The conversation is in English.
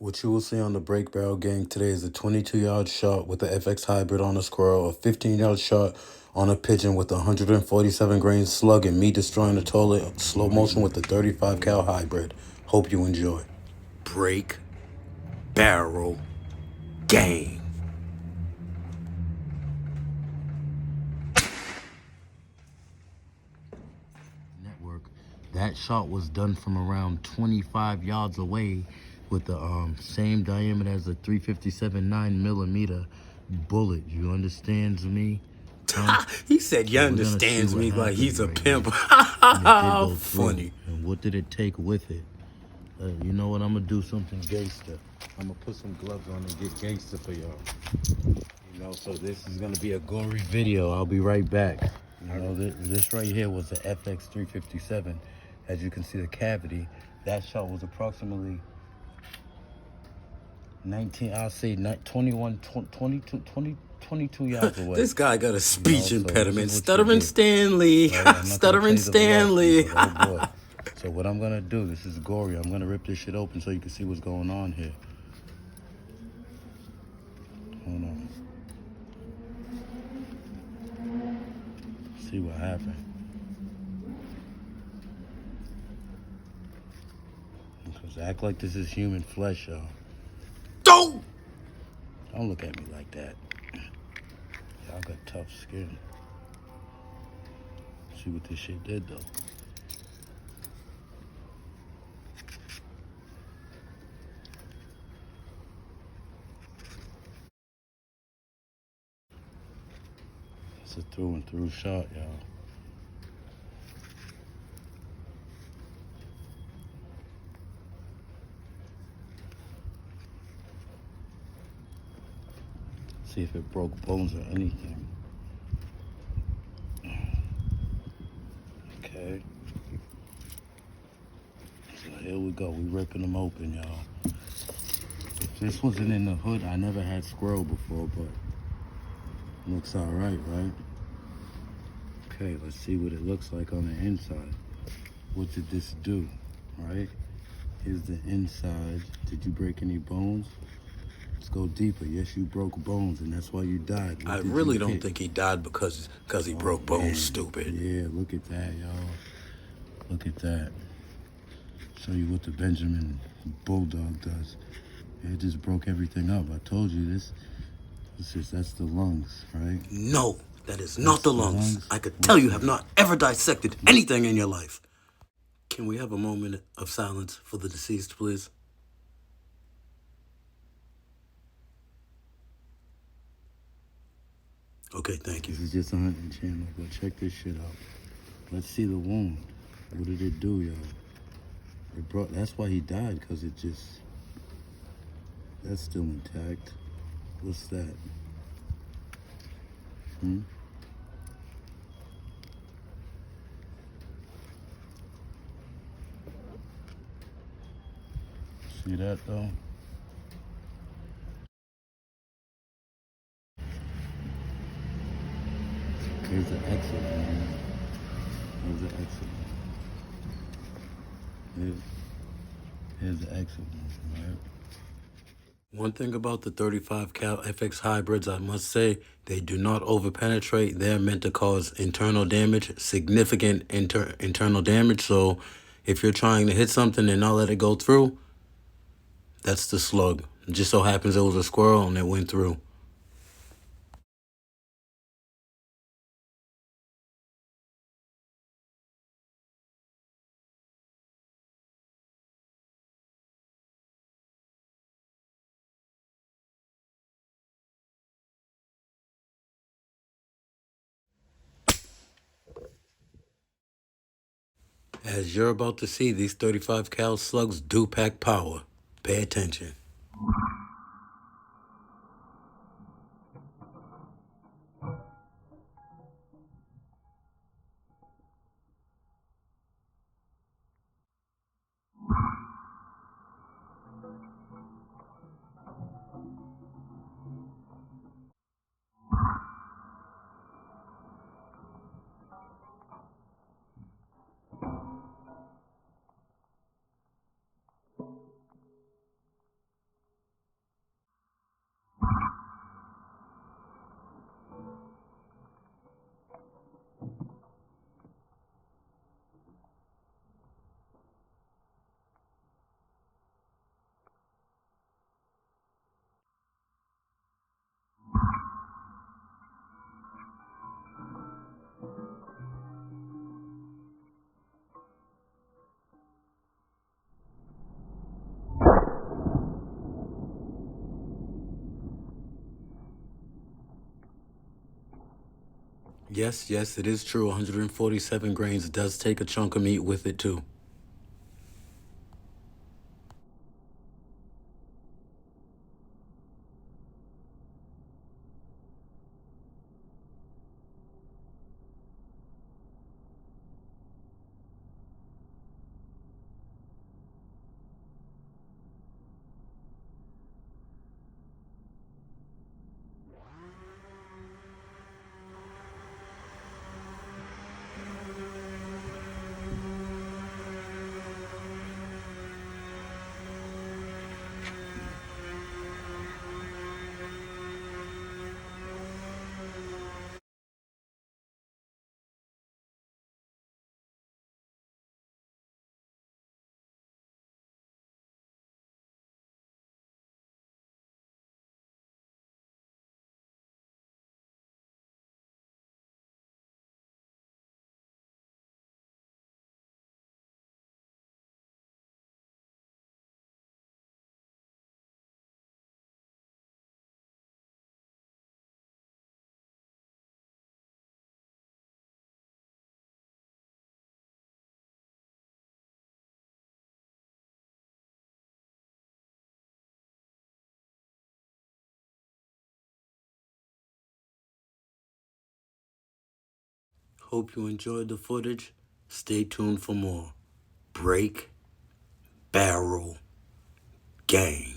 What you will see on the Break Barrel Gang today is a 22-yard shot with the FX Hybrid on a squirrel, a 15-yard shot on a pigeon with a 147 grain slug, and me destroying the toilet slow motion with the 35 cal hybrid. Hope you enjoy. Break Barrel Gang. Network. That shot was done from around 25 yards away with the same diameter as a 357 9mm bullet. You understands me? He said, "You understands me," like he's a pimp. Funny. And what did it take with it? You know what? I'm gonna do something gangster. I'm gonna put some gloves on and get gangster for y'all. You know, so this is gonna be a gory video. I'll be right back. You know, this right here was the FX 357. As you can see, the cavity. That shot was approximately 22 yards away. This guy got a speech impediment. Stuttering Stanley. Right? Stuttering Stanley. Oh boy. So what I'm gonna do, this is gory. I'm gonna rip this shit open so you can see what's going on here. Hold on. See what happened. Because act like this is human flesh, y'all. Don't look at me like that. Y'all got tough skin. See what this shit did, though. It's a through and through shot, y'all. See if it broke bones or anything. Okay. So here we go. We ripping them open, y'all. If this wasn't in the hood, I never had squirrel before, but looks all right, right? Okay, let's see what it looks like on the inside. What did this do, right? Here's the inside. Did you break any bones? Let's go deeper. Yes, you broke bones, and that's why you died. I really don't think he died because he broke bones, stupid. Yeah, look at that, y'all. Look at that. Show you what the Benjamin Bulldog does. It just broke everything up. I told you this. That's the lungs, right? No, that is not the lungs. I could tell you have not ever dissected anything in your life. Can we have a moment of silence for the deceased, please? Okay, thank you. This is just a hunting channel, but check this shit out. Let's see the wound. What did it do, y'all? That's why he died, because it just, that's still intact. What's that? See that, though? Here's the exit, man. Here's the exit. Here's the exit, right? One thing about the 35 cal FX hybrids, I must say, they do not overpenetrate. They're meant to cause internal damage, significant internal damage. So if you're trying to hit something and not let it go through, that's the slug. It just so happens it was a squirrel and it went through. As you're about to see, these 35 cal slugs do pack power. Pay attention. Yes, yes, it is true. 147 grains does take a chunk of meat with it too. Hope you enjoyed the footage. Stay tuned for more. Break Barrel Gang.